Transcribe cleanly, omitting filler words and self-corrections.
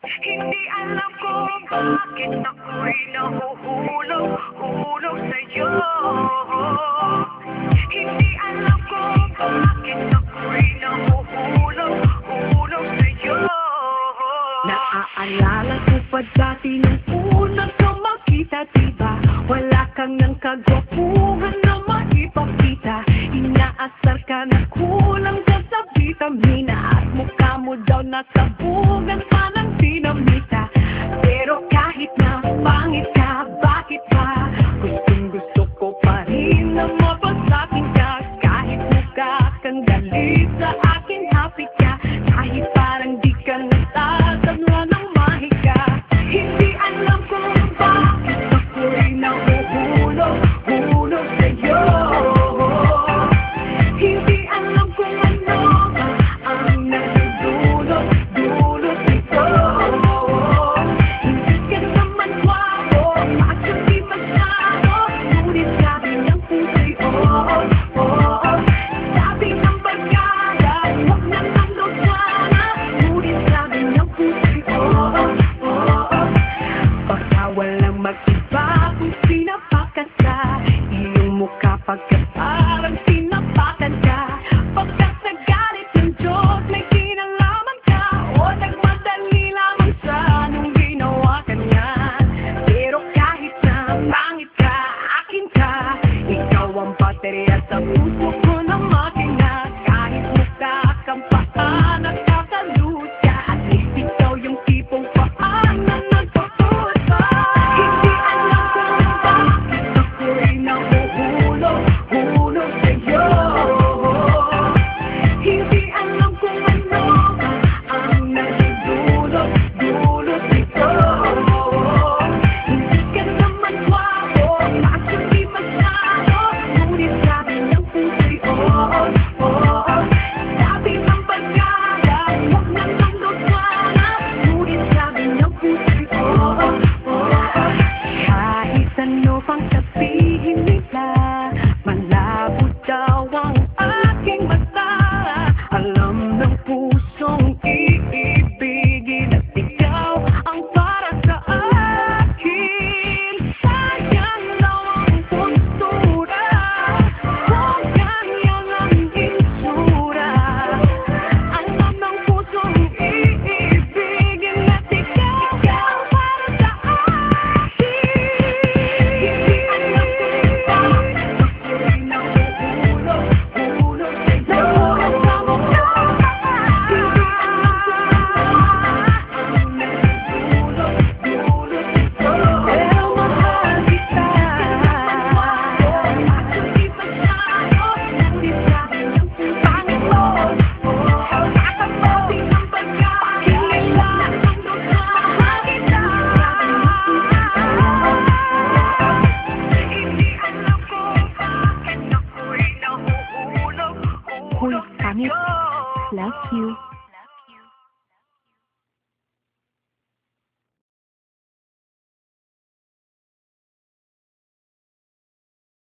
Hindi alam ko bakit ako'y nahuhulog sa'yo. Hindi alam ko bakit ako'y nahuhulog sa'yo. Naaalala ko pa dati nung unang ka makita, diba? Wala kang nang kagwapuhan na maipakita. Inaasar ka na kulang ka sa vitamina at mukha mo daw nasabugan pa ng